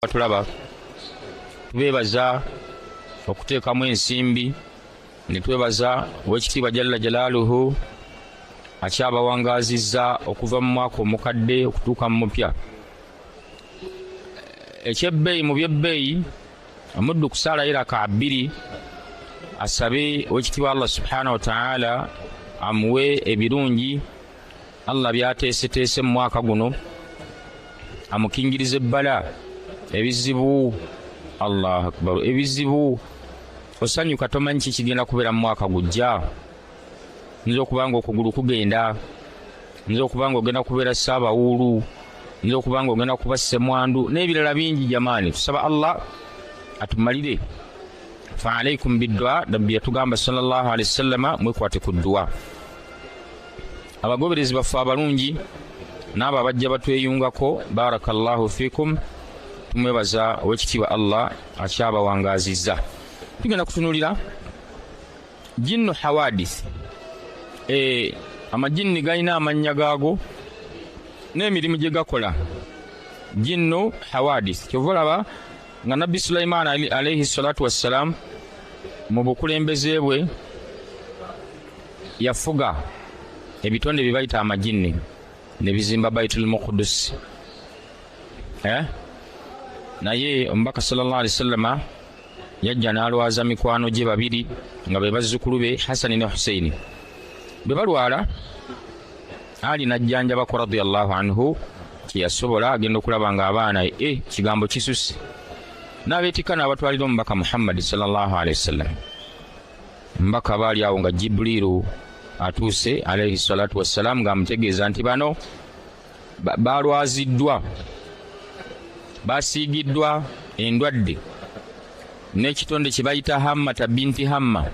Tulaba tubeebaza okuteekamu ensimbi ne twebaza Oweekitiibwa Jalla Jalaaluhu akyabawangazizza okuva mu mwaka omukadde okutuuka mu mupya. Ekyebbeeyi mu byebbeeyi omuddu kusaalayo raka 2 asabe Oweekitiibwa Allah subhanahu wa ta'ala amuwe ebirungi Allah byateeseteese mu mwaka guno, amukingirize ebbala ebizibu. Allahu akbar, ebizibu osanyuka tomanyi ki kigenda kubeera mu mwaka gujja. Nzo okubanga okugulu kugenda, nzo okubanga ogenda kubeera saabawuulu, nzo okubanga ogenda kuba ssemwandu n'ebirala bingi. Jamaani, tusaba Allah atumalire. Fa alaikum biddu'a, nabbi yatugamba sallallahu alaihi wasallama mwekwate ku ddu'a. Abagoberezi baffe abalungi n'abo abajja batweyungako, barakallahu fikum, tumwebaza Oweekitiibwa Allah akyabawangazizza. Tugenda kutunulira jinnu hawadith. Amajinni galina amannya gaago n'emirimu gye gakola. Jinnu hawadith kyova olaba nga Nabbi Sulaiman alayhi salatu wassalam mu bukulembeze bwe yafuga ebitonde bye bayita amajinni ne bizimba Baitul Muqaddis. Naye omubaka sallallahu alaihi wasallama yajja n'alwaza mikwano gye babiri nga be bazzukulu be Hasani ne Husaini. Bwe balwala Ali n'ajjanjabako radiyallahu anhu kyeyasobola, agenda okulaba nga abaana kigambo kisusse. N'abeetikka n'abatwalira omubaka Muhammad sallallahu alaihi wasallam. Mbaka baali awo nga Jibrilu atuuse alayhi salatu wassalam ng'amutegeeza nti bano balwaziddwa, basiigiddwa endwadde n'ekitonde kye bayita Hammata binti Hamma.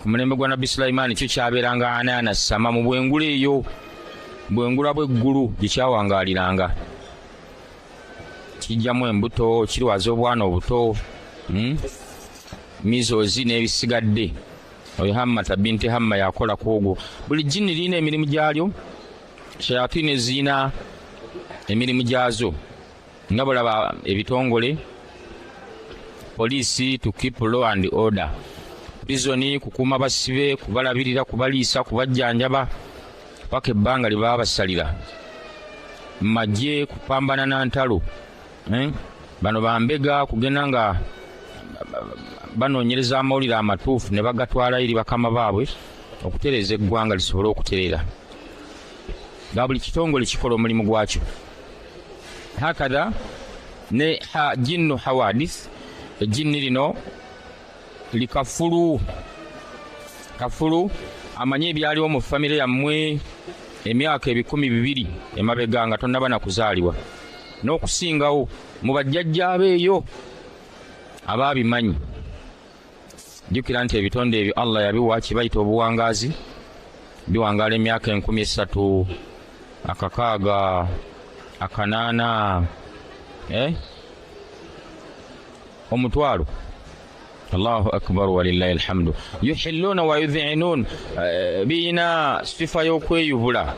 Ku mulembe gwa Nabbi Sulaiman kyo kyabeeranga anaana sama mu bwengula eyo, bwengula bw'eggulu gye kyawangaaliranga. Kijjamu embuto, kirwaza obwana obuto, mizozi n'ebisigadde. Oyo Hammata binti Hamma yakola ku ogwo. Buli jjinni lirina emirimu gyalyo, shayatini zirina emirimu gyazo. Nga bulaba ebitongole, poliisi to keep law and order, prisoni kukuuma basibe, kubalabirira, kubaliisa, kubajjanjaba paka ebbanga lye baba basalira, magye kupambana na ntalo. Bano bambega kugenda nga banoonyereza amawulire amatuufu ne bagatwala eri bakama baabwe okutereeza eggwanga lisobole okutereera. Nga buli kitongole kikola omulimu gwakyo. Hakadha ne jinnu hawadith, ejjinni lino likafulu. Kafulu amanye ebyaliwo mu famire yammwe emyaka 200 emabega nga tonnaba na kuzaalibwa n'okusingawo mu bajjajjaabe eyo abaabimanyi. Jjukira nti ebitonde ebyo Allah yabiwa kibayita obuwangaazi, biwangaala emyaka 3000, 600, 800, omutwalo. Allahu akbar walillahi alhamdu. Yuhilluna wa yudhi'inun, biina sifa y'okweyubula.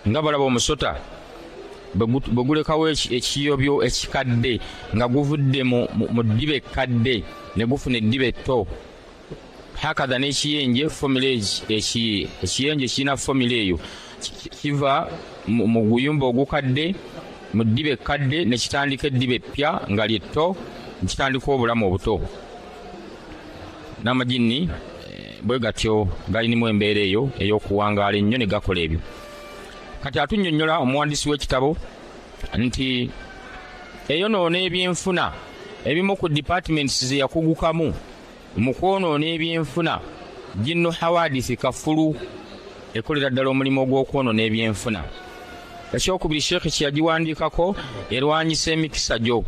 Nga balaba omusota bwe gulekawo ekiyobyo ekikadde nga guvudde mu ddiba ekkadde ne gufuna eddiba etto. Hakadha n'ekiyenje fomulage, ekiyenje kirina fomula eyo kiva mu guyumba ogukadde mu ddiba ekkadde ne kitandika eddiba eppya nga lyetto, kitandika obulamu obuto. N'amajinni bwe gatyo galinimu embeera eyo ey'okuwangaala ennyo ne gakola ebyo. Kati atunnyonnyola omuwandiisi w'ekitabo nti eyonoona ebyenfuna ebimu ku departments ze yakugukamu mu kwonoona ebyenfuna, jinnu hawadisi kafulu ekolera ddala omulimu ogw'okwonoona ebyenfuna. Ekyokubiri Sheekh kye yagiwandiikako, erwanyisa emikisa gyo.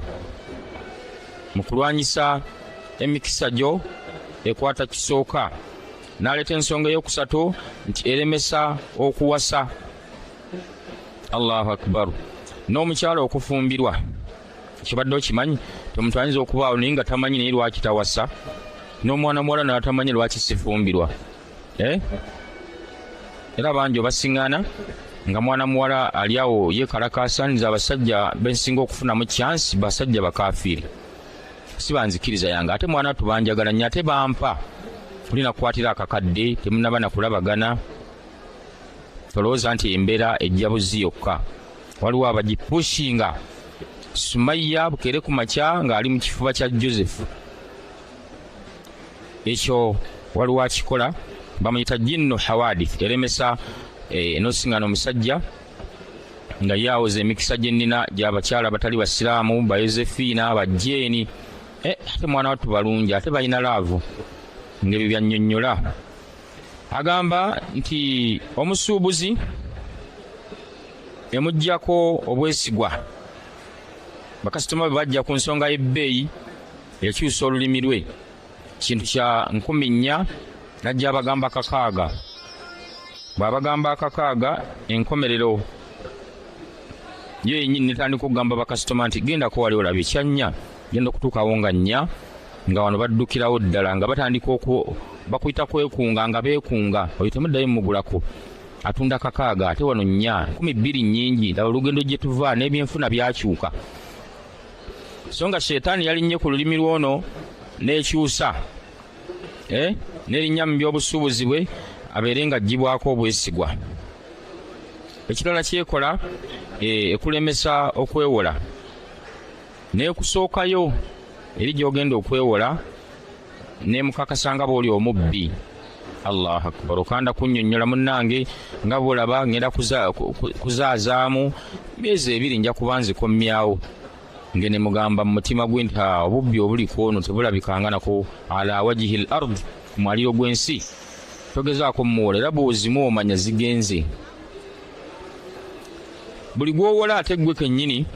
Mu kulwanyisa emikisa gyo ekwata kisooka, n'aleeta ensonga ey'okusatu nti eremesa okuwasa. Allahu akbar. N'omukyala okufumbirwa, kibadde okimanyi omuntu ayinza okubaawo naye nga tamanyi naye lwaki tawasa, n'omwana muwala n'atamanyi lwaki sifumbirwa. Era bangi obasiŋŋaana nga mwana muwala ali awo yekalakaasaniza abasajja bensinga okufunamu chance basajja bakafiiri sibanzikiriza yange ate mwana tubanjagala nnyo ate bampa tulina kukwatira akakadde temunaba nakulabagana tolowooza nti embeera ejja buzi yokka waliwo abagipushinga Sumaya bukere ku makya ng'ali mu kifuba kya Joseph ekyo waliwo akikola bamuyita jinnu hawadith eremesa nosingano musajja nga yawoza emikisa gyennina gy'abakyala abatali basiraamu ba Yosefiina bajjeeni ate mwana wattu balungi ate balina laavu ng'ebyo byannyonnyola agamba nti omusuubuzi emuggyako obwesigwa bakasitoma bwe bajja ku nsonga y'ebbeeyi ekyusa olulimi lwe kintu kya 4,000 najja abagamba 6 bw'abagamba 6 enkomerero yo yennyini netandika okugamba bakasitoma nti gendako wali olaba ekyannya genda okutuukawo nga 4 nga wano baddukirawo ddala nga batandika bakuyita kwekunga nga beekunga oyo temuddayo mugulako atunda 6 ate wano 4 12 nnyingi laba olugendo gye tuva n'ebyenfuna byakyuka so nga sheetaani yalinnye ku lulimi lwono n'ekyusa n'erinnya mu by'obusuubuzi bwe abeere nga aggyibwako obwesigwa ekirala kyekola ekulemesa okwewola n'ekusookayo eri gy'ogenda okwewola n'emukakasanga bw'oli omubbi Allahu akbar okanda kunnyonnyola munnange nga bw'olaba ngenda kuzaazaamu myezi 2 nja kuba nzikomyawo ngene mugamba mu mutima gwe nti obubbi obuli kwono tebulabikanga nako ala wajihi al-ard ku mwaliro gw'ensi togezaako mmuwola era bw'ozimu omanya zigenze buli gw'owola ate gwe kennyini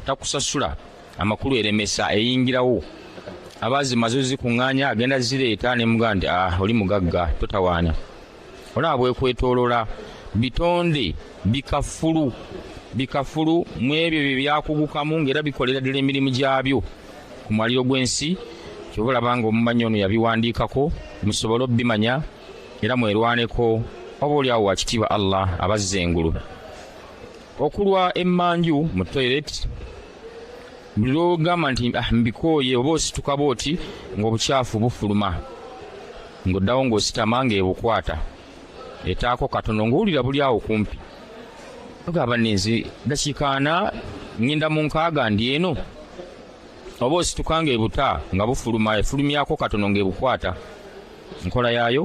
takusasula amakulu eremesa eyingirawo abazimaze zikuŋŋaanya agenda zireeta ne mugamba nti oli mugagga totawaana olaba bwekwetoolola bitonde bikafulu mu ebyo bye byakugukamu ng'era bikolera ddala emirimu gyabyo ku mwaliro gw'ensi kyobalaba nga omumanyi ono yabiwandiikako musobole obbimanya era mwerwaneko oba oli awo wakitiibwa Allah abazza engulu okulwa emmanju mu toilet buli lwogamba nti mbikooye oba osituka booti ng'obukyafu bufuluma ng'oddawo ng'ositama ng'ebukwata etaako katono ng'owulira buli awo kumpi ogamba nenzi dakiika 4 ngenda mu 6 ndi eno oba osituka ng'ebuta nga bufuluma efulumyako katono ng'ebukwata nkola yaayo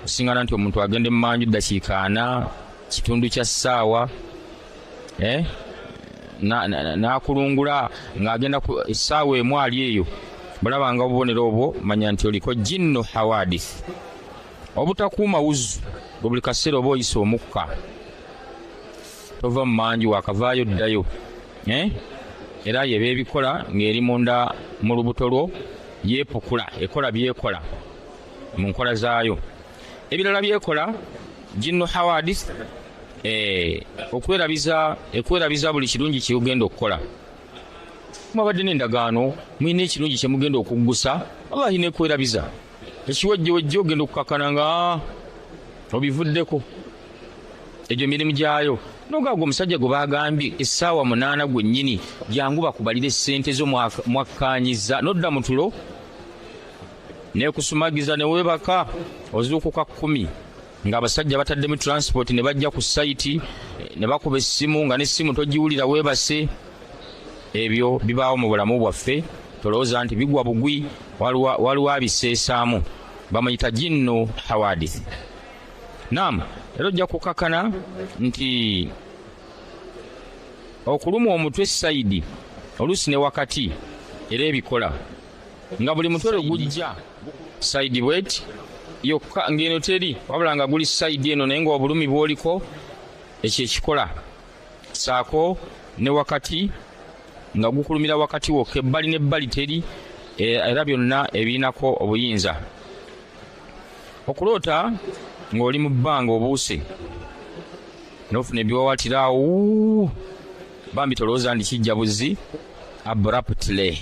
osingana nti omuntu agende mu manju dakiika 4 kitundu kya ssaawa n'akulungula ng'agenda ku essaawa emu ali eyo balabanga obubonero obwo manya nti oliko jinnu hawadith obutakuuma wuzu bwe buli kaseera oba oyisa omukka tova mu manju wakavaayo ddayo era ye beebikola ng'eri munda mu lubuto lwo yeepukula ekola byekola mu nkola zaayo ebirala byekola jinnu hawadith ekwerabiza buli kirungi kyogenda okukola mwabadde n'endagaano mwina ekirungi kyemugenda okuggusa wallahi nekwerabiza ekiwejjewejje ogenda okukakana nga obivuddeko egyo emirimu gyayo nogaaga omusajja gwe bagambye essaawa 8 gwennyini jangu bakubalira essente zo mwakkaanyiza nodda mu tulo nekusumagiza neweebaka ozuukuka 10 ng'abasajja bataddemu transport ne bajja ku sayiti ne bakuba essimu nga n'essimu togiwulira weebase ebyo bibaawo mu bulamu bwaffe tolowooza nti bigwa bugwi waliwo abiseesaamu bamuyita jinnu hawadith naam era ojja kukakana nti okuluma omutwe sayidi oluusi ne wakati era ebikola nga buli mutwe gujja sayidi bweti yokka ng'eno teri wabula nga guli sayidi eno naye ng'obulumi bw'oliko ekyo ekikola saako ne wakati nga gukulumira wakati wokka ebbali n'ebbali teri era byonna ebiinako obuyinza okuloota ng'oli mu bbanga obuuse n'ofuna ebiwawatiraawo bambi tolowooza ndi kijja buzzi abruptly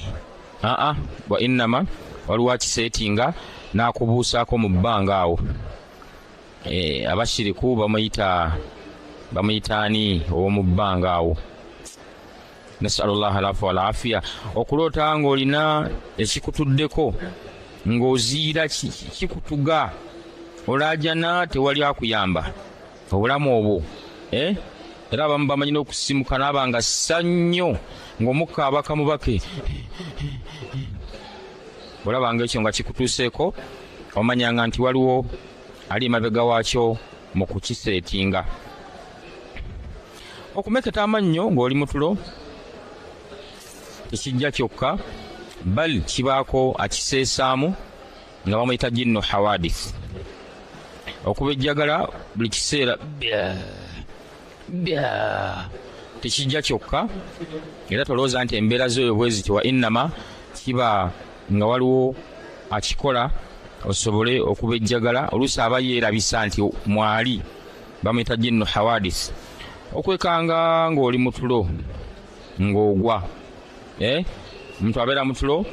wa innama waliwo akiseetinga n'akubuusaako mu bbanga awo abashiriku bamuyita bamuyitaani ow'omu bbanga awo. Nasalullah alafu wal afiya. Okulota ng'olina ekikutuddeko ng'oziira kikutuga olajana tewali akuyamba obulamu obwo era abamu bamanyi n'okusimuka n'abanga ssannyo ng'omukka abaka mubake olabanga ekyo nga kikutuuseeko omanyanga nti waliwo ali emabega waakyo mu kukiseetinga. Okumeketa amannyo ng'oli mu tulo tekijja kyokka bal kibaako akiseesaamu nga bamuyita jinnu hawadith. Okuba ejjagala buli kiseera tekijja kyokka era tolowooza nti embeera z'oyo bwe ziti wa innama kiba nga waliwo akikola osobole okuba ejjagala. Oluusi aba yeerabisa nti mwali bamuyita jinnu hawadith. Okwekanga ng'oli mu tulo ng'ogwa omuntu abeera mu tulo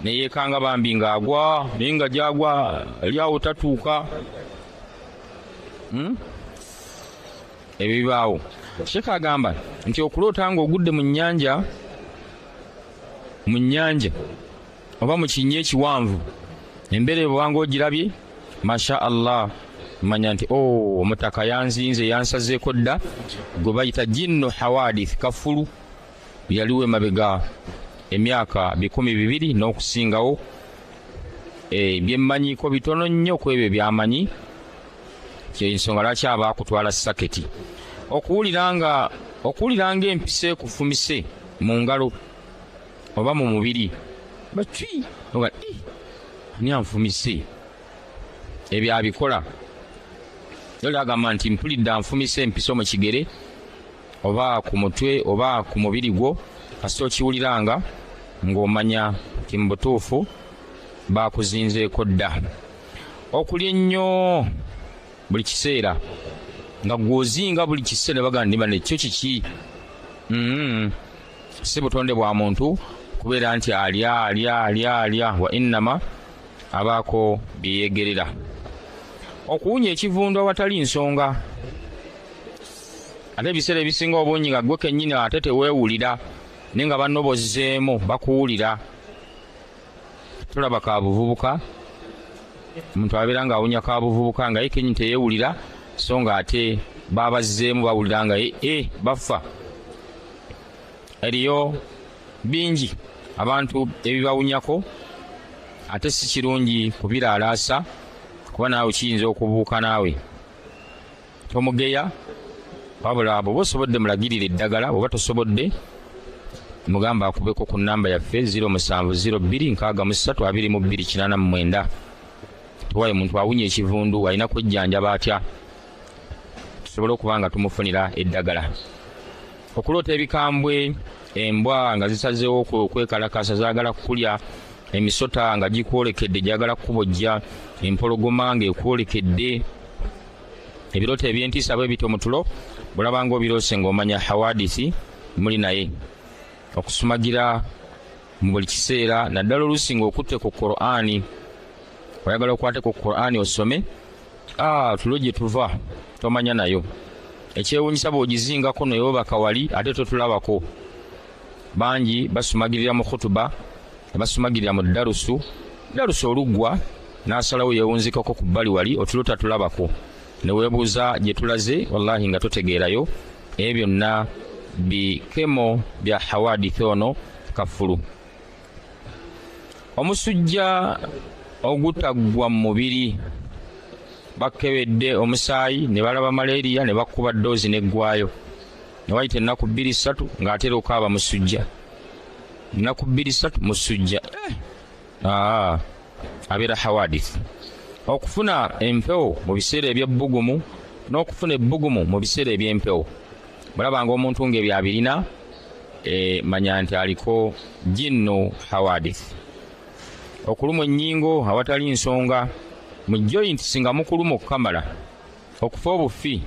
neyeekanga bambi ng'agwa naye nga gy'agwa ali awo tatuuka. Ebyo bibaawo. Sheekh agamba nti okuloota ng'ogudde mu nnyanja oba mu kinnya ekiwanvu embeera bwanga ogirabye masha Allah manya nti omutaka yanzinze yansazeeko dda gwe bayita jinnu hawadith kafulu yaliwo emabega emyaka 200 n'okusingawo. Byemmanyiiko bitono nnyo ku ebyo byamanyi kyensonga lwaki aba akutwala saketi. Okuwuliranga empisa ekufumise mu ngalo oba mu mubiri batwi oga ani anfumise ebyo abikola yali agamba nti mpulidde anfumise empisa mu kigere oba ku mutwe oba ku mubiri gwo kasita okiwuliranga ng'omanya nti mu butuufu baakuzinzeeko dda. Okulya ennyo buli kiseera nga gw'ozinga buli kiseera bagandima nekyo kiki si butonde bwa muntu kubeera nti alya wa innama abaako byeyegerera. Okuwunya ekivundu awatali nsonga ate ebiseera ebisinga obungi nga gwe kennyini ate teweewulira naye nga banno bozzeemu bakuwulira. Tulaba ka buvubuka omuntu abeera ng'awunya ka buvubuka nga ye kennyini teyeewulira so nga ate babazzeemu bawulira nga bafa. Eriyo bingi abantu ebibawunyako ate si kirungi kubiraalaasa kuba naawe kiyinza okubuuka naawe. Tomugeya wabula bw'oba osobodde mulagirira eddagala bw'oba tosobodde mugamba akubeko ku nnamba yaffe 0702632289. Tuwaye muntu awunya ekivundu alina kwejjanjaba atya tusobole okuba nga tumufunira eddagala. Okuloota ebikambwe embwa nga zisazeewo okwekalakasa zaagala kukulya, emisota nga gikwolekedde gyagala kukubojja, empologoma ng'ekwolekedde, ebirooto ebyentiisa bwe bityo mu tulo bulabanga obiroose ng'omanya hawadisi muli naye. Okusumagira mu buli kiseera naddala oluusi ng'okutte ku Qur'ani oyagala okwate ku Qur'ani osome tulo gye tuva tomanya nayo. Ekyewuunyisa bw'ogizingako neyobaka wali ate totulabako. Bangi basumagirira mu khutuba basumagirira mu darusu oluggwa n'asalawo yeewunzikako ku bbali wali otulo tatulabako neweebuuza gye tulaze wallahi nga totegeerayo. Ebyo byonna bikemo bya hawadith ono kafulu. Omusujja ogutaggwa mu mubiri bakebedde omusaayi ne balaba malaria ne bakuba ddoozi neggwayo ne wayita ennaku 2-3 ng'atera okaaba musujja. Ennaku 2-3 musujja abeera hawadith. Okufuna empewo mu biseera eby'ebbugumu n'okufuna ebbugumu mu biseera eby'empewo bulabanga omuntu ng'ebyo abirina manya nti aliko jinnu hawadith. Okuluma ennyingo awatali nsonga mu joint singa mukuluma okukamala okufa obufi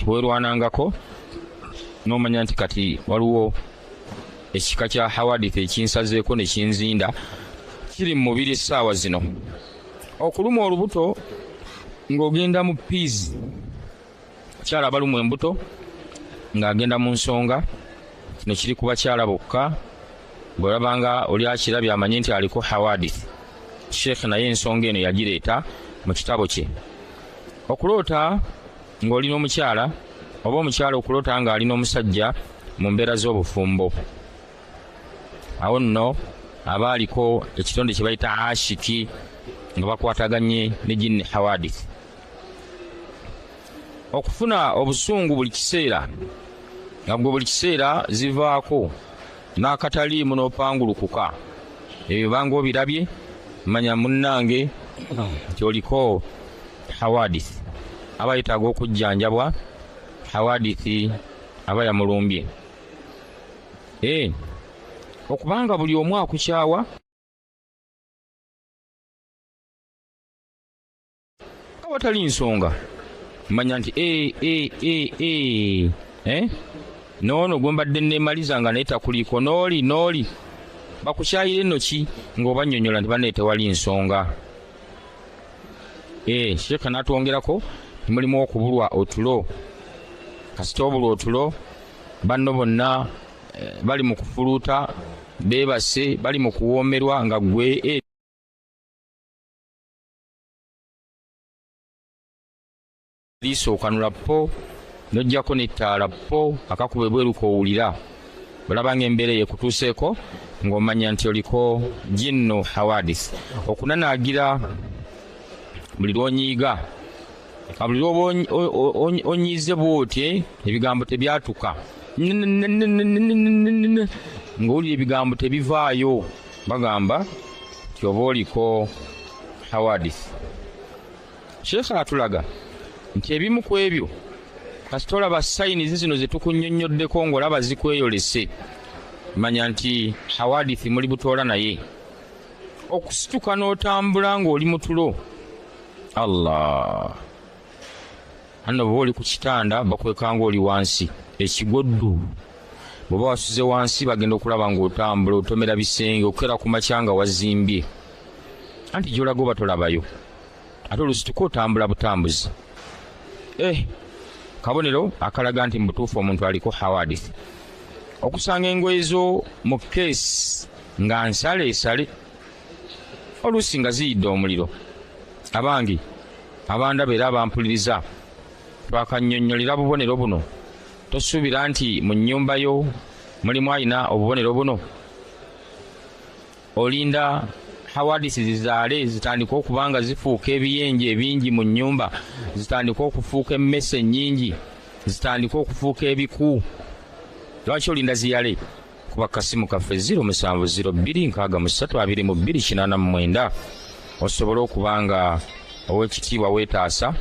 weerwanangako n'omanya nti kati waliwo ekika kya hawadith ekinsazeeko ne kinzinda kiri mu mubiri essaawa zino. Okuluma olubuto ng'ogenda mu piizi kyala abalumu embuto ng'agenda mu nsonga, kino kiri ku bakyala bokka. Bw'olabanga oli akirabye amanye nti aliko hawadith. Sheikh naye ensonga eno yagireeta mu kitabo kye. Okuloota ng'oli n'omukyala oba omukyala okuloota ng'ali n'omusajja mu mbeera z'obufumbo, awo nno aba aliko ekitonde kye bayita ashiki nga bakwataganye ne jinni hawadith. Okufuna obusungu buli kiseera nga buli kiseera zivaako n'akataliimu n'opangulukuka, ebyo banga obirabye manya munnange nti oliko hawadith. Aba yetaaga okujjanjabwa, hawadithi aba yamulumbye. Okubanga buli omu akukyawa, awatali nsonga manya nti noono gwe mbadde neemaliza nga naye takuliiko nooli bakukyayira ennoki ng'obannyonnyola nti banne tewali nsonga. Sheikh n'atwongerako mulimu okubulwa otulo. Kasita obulwa otulo, banno bonna bali mu kufuluuta beebase, bali mu kuwoomerwa nga gwe liisookanula po n'ojjako n'ettaala po akakuba ebweruka owulira. Bw'olabanga embeera yekutuuseeko ng'omanya nti oliko jinnu hawadith. Okunanaagira buli lw'onyiiga, buli lw'oba onyiize bw'oti ebigambo tebyatuka, ng'owulira ebigambo tebivaayo, bagamba nti oba oliko hawadith. Sheikh atulaga nti ebimu ku ebyo kasita olaba sayinizi zino ze tukunnyonnyoddeko ng'olaba zikweyolese, manya nti hawadith muli butoola naye. Okusituka n'otambula ng'oli mu tulo, Allah, anno bw'oli ku kitanda bakwekanga oli wansi ekigoddu. Bw'oba wasuze wansi bagenda okulaba ng'otambula otomera bisenge okukera ku makya nga wazimbye, anti gy'olaga oba tolabayo. Ate olusituka otambula butambuzi. Kabonero akalaga nti mu butuufu omuntu aliko hawadith. Okusanga engoye zo mu keesi nga nsaleesale, oluusi nga ziyidde omuliro. Abangi abandaba era abampuliriza twakannyonnyolera bubonero buno. Tosuubira nti mu nnyumba yo mulimu alina obubonero buno. Olinda hawadith zizaale zitandika okuba nga zifuuka ebiyenje ebingi mu nnyumba, zitandika okufuuka emmese ennyingi, zitandika okufuuka ebiku. Lwaki olinda ziyale? Kuba kasimu kaffe 0702632289 osobola okuba nga ow'ekitiibwa weetaasa,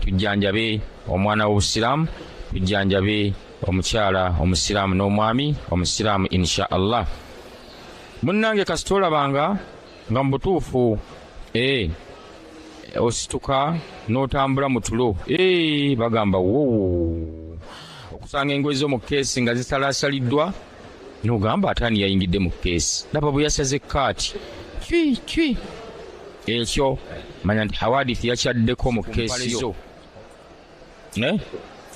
tujjanjabe omwana w'obusiraamu, tujjanjabe omukyala omusiraamu n'omwami omusiraamu insha Allah. Munnange kasita olabanga nga mu butuufu osituka n'otambula mu tulo, bagamba okusanga engoye zo mu keesi nga zisalaasaliddwa, n'ogamba ataani yayingidde mu keesi, laba bwe yasaze kaati cwi. Ekyo manya nti hawadith yakyaddeko mu keesi yo.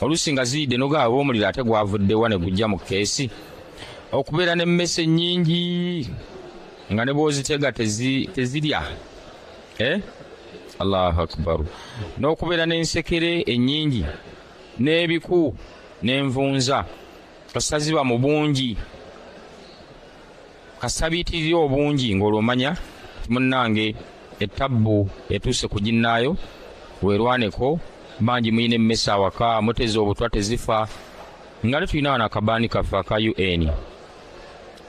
Oluusi nga ziyidde n'ogaba omuliro ate gwavuddewa ne gujja mu keesi. Okubeera n'emmese nnyingi nga ne bw'ozitega tezirya. Allahu akbar. N'okubeera n'ensekere ennyingi n'ebiku n'envunza, kasita ziba mu bungi, kasita biyitirira obungi, ng'olwomanya munnange ettabbu etuuse ku ginnaayo, weerwaneko. Bangi muyina emmese awaka, muteze obutwa tezifa. Nga ne tulina wano akabaani kaffe aka UN,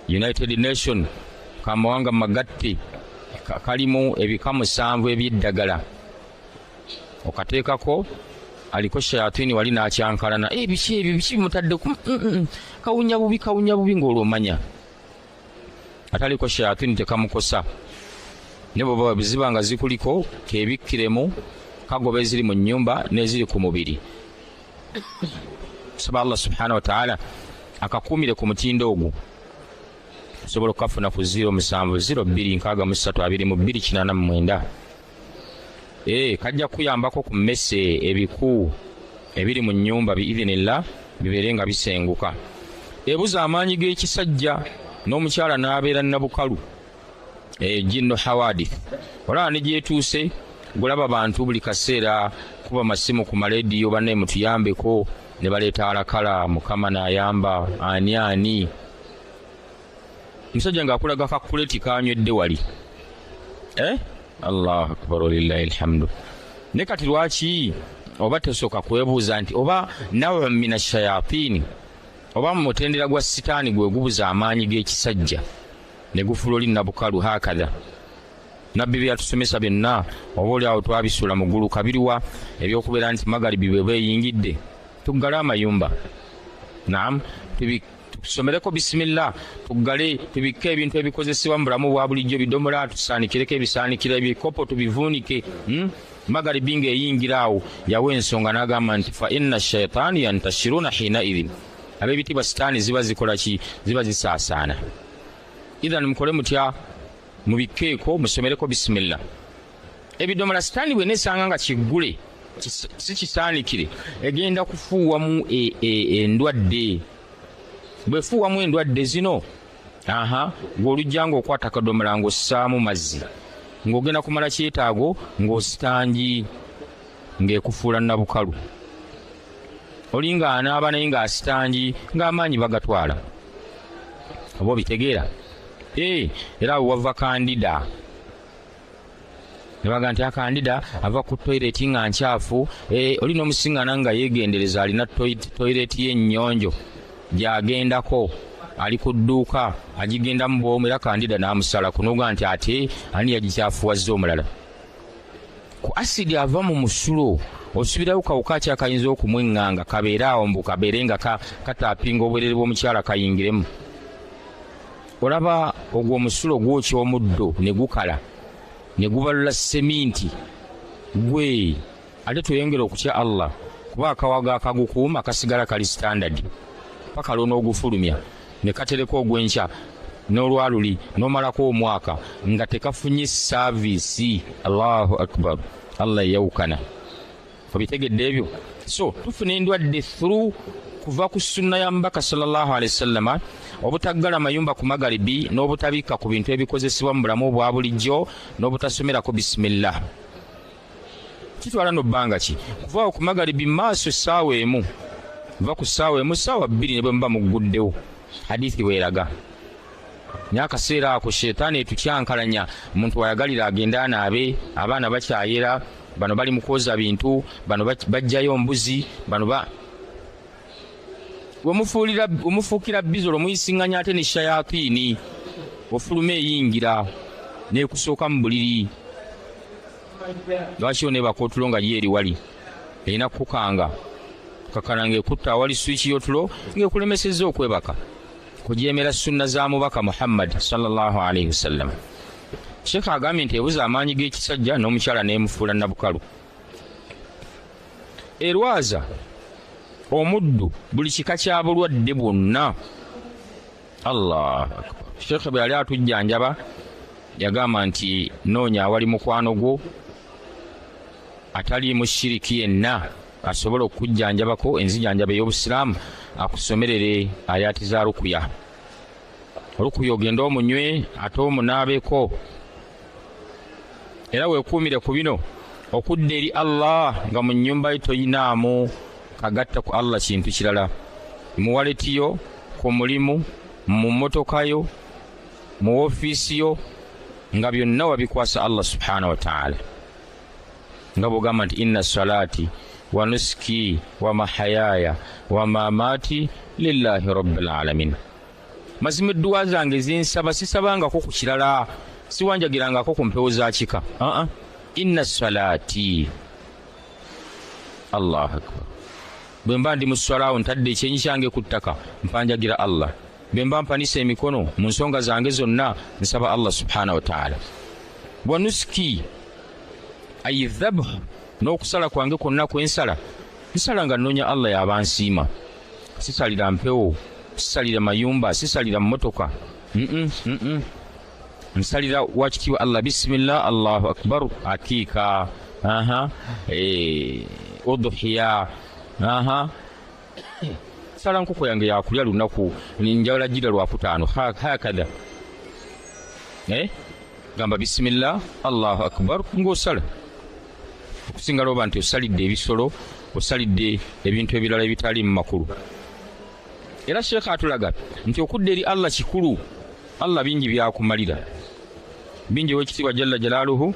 United Nation, kamawanga magatte, kalimu ebika 7 eby'eddagala. Okateekako aliko shayatini wali n'akyankalana, biki ebyo biki bimutadde kawunya bubi ng'olwomanya ataliko shayatini tekamukosa. Ne bw'oba biziba nga zikuliko kebikkiremu, kagoba eziri mu nnyumba n'eziri ku mubiri. Saba Allah subhanahu wa ta'ala akakuumire ku mutindo ogwo. Osobola okukafuna ku 0702632289. Kajja kuyambako ku mmese, ebiku, ebiri mu nnyumba biidhinillah bibeere nga bisenguka. Ebuza amaanyi g'ekisajja n'omukyala n'abeera nabukalu, jinno hawadith. Olaba ne gyetuuse gulaba bantu buli kaseera kuba masimu ku malediyo, banne mutuyambeko, ne baleeta alakala, mukama n'ayamba ani. Omusajja ng'akulaga kakuleti kanywedde wali. Allahu akbar lillahi alhamdu. Ne kati lwaki oba tosooka kwebuuza nti oba nawe mina shayatini, oba mu mutendera gwa sitaani gwe gubuza amaanyi g'ekisajja ne gufula oli nabukalu hakadha. Nabbi byatusomesa byonna oba oli awo twabisula mu ggulu kabiriwa ebyokubeera nti magalibi bwe beeyingidde tuggale amayumba. Naam, tusomereko bisimillah, tuggale tubikke ebintu ebikozesebwa mu bulamu bwa bulijjo, bidomola tusaanikireko ebisaanikira, ebikopo tubivuunike. Magalibi ng'eyingira awo yawa ensonga n'agamba nti fa inna shaitaani yantashiruna hina idhin, ab'ebitibwa sitaani ziba zikola ki? Ziba zisaasaana. Idhan mukole mutya? Mubikkeeko, musomereko bisimillah. Ebidomola sitaani bwe neesanga nga kiggule si kisaanikire, egenda kufuuwamu endwadde. Bwefuuwamu endwadde zino, ng'olujja ng'okwata akadomola ng'ossaamu mazzi, ng'ogenda kumala kyetaago ng'ositangi, ng'ekufuula nabukalu. Oli ng'anaaba naye ng'asitangi, ng'amaanyi bagatwala. Oba obitegeera? Era awo wava kandida. Ne baga nti akandida ava ku toyireti nga nkyafu. Oli n'omusiŋŋana nga yeegendereza, alina toyireti y'ennyonjo gy'agendako, ali ku dduuka agigendamu bw'omu, era kandida n'amusalaku n'oga nti ate ani yagikyafuwazza omulala. Ku asidi ava mu musulo osubirawo kawuka ki akayinza okumweŋŋanga, kabeere awo mbu kabeere nga kataapinga obwerere bw'omukyala kayingiremu. Olaba ogwo omusulo gwokya omuddo ne gukala ne gubalula seminti gwe, ate tuyongera okutya Allah, kuba akawaga akagukuuma kasigala kali standard paka n'ogufulumya ne katereka ogw'enkya n'olwaluli n'omalako omwaka nga tekafunye saaviisi. Allahu akbar, Allah yawukana. Obitegedde ebyo? So tufuna endwadde through kuva ku sunna ya mbaka sallallahu alaihi wasallama, obutaggala mayumba ku magalibi, n'obutabikka ku bintu ebikozesebwa mu bulamu bwa bulijjo, n'obutasomerako bisimillah. Kitwala no bbanga ki? Kuva ku magalibi maaso essaawa emu, va ku ssaawa emu, ssaawa bbiri ne bwe muba mugguddewo, hadithi weeraga. N'akaseera ako sheetaani etukyankalanya, omuntu wayagalira agende anaabe, abaana bakyayera, bano bali mu kwoza bintu, bano bajjayo mbuzi, bano wemufuukira bizolo muyisiŋŋanya ate ne shayatini, ofuluma eyingira neekusooka mu buliri. Lwaki oneebaka otulo nga yeeri wali erina kukukanga kakana ng'ekutta awali swiki y'otulo ng'ekulemesezza okwebaka, kujeemera sunna za mubaka Muhammad sallallahu alaihi wasallam. Sheikh agambye nti ebuza amaanyi g'ekisajja n'omukyala n'emufuula nabukalu. Erwaza omuddu buli kika kya bulwadde bwonna. Allah akbar. Sheikh bwe yali atujjanjaba yagamba nti noonya awali mukwano gwo atali mushiriki yenna asobola okujjanjabako enzijanjaba ey'obusiraamu, akusomerere ayati za rukuya. Olukuya ogenda omunywe ate omunaabeko. Era weekuumire ku bino, okudda eri Allah nga mu nnyumba ye toyinaamu kagatta ku Allah kintu kirala. Mu waleti yo, ku mulimu, mu mmotoka yo, mu ofiisi yo, nga byonna wabikwasa Allah subhanahu wa ta'ala. Nga bw'ogamba nti inna salati wa nuski wa mahayaya wa mamati lillahi rabbil alamin. Mazima edduwa zange zinsaba sisabangako ku kirala, siwanjagirangako ku mpewo za kika. Inna salati, Allahu akbar. Bwe mba ndi mu swala ntadde ekyenyi kyange ku ttaka mpanjagira Allah. Bwe mba mpanisa emikono mu nsonga zange zonna nsaba Allah subhanahu wa ta'ala. Wa nuski ay dhabh, n'okusala kwange kwonna kwensala nsala nga nnoonya Allah y'abansiima. Sisalira mpewo, sisalira mayumba, sisalira mmotoka. Nsalira wakitiibwa Allah. Bismillah, Allahu akbar, akiika, udhiya, sala nkoko yange yakulya lunaku njawula gira lwakutaano hakadha gamba bisimillah allahu akbar ng'osala okusinga lwoba nti osalidde ebisolo osalidde ebintu ebirala ebitali mu makulu. Era sheekha atulaga nti okudda eri Allah kikulu. Allah bingi byakumalira, bingi w'ekitiibwa jalla jalaaluhu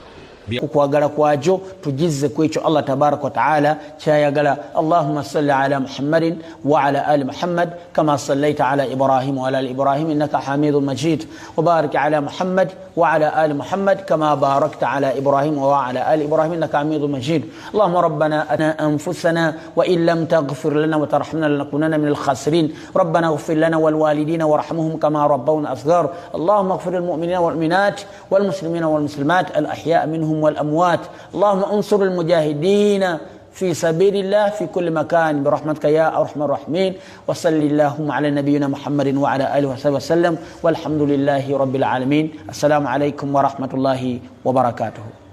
kukwagala kwajo tujize kwekyo Allah tabaraka wa taala kyayagala. Allahumma salli ala Muhammadin wa ala ali Muhammad kama sallaita ala Ibrahim wa ala ali Ibrahim innaka Hamidum Majid wa barik ala Muhammad wa ala ali Muhammad kama barakta ala Ibrahim wa ala ali Ibrahim innaka Hamidum Majid. Allahumma rabbana atina anfusana wa in lam taghfir lana wa tarhamna lanakunanna minal khasirin. Rabbana ighfir lana wal walidina warhamhum kama rabbawna asghar. Allahumma ighfir lil mu'minina wal mu'minat wal muslimina wal muslimat al ahya' minhum والأموات. اللهم انصر المجاهدين في سبيل الله في كل مكان برحمتك يا أرحم الراحمين. وصل اللهم على نبينا محمد وعلى آله وصحبه وسلم والحمد لله رب العالمين. السلام عليكم ورحمة الله وبركاته.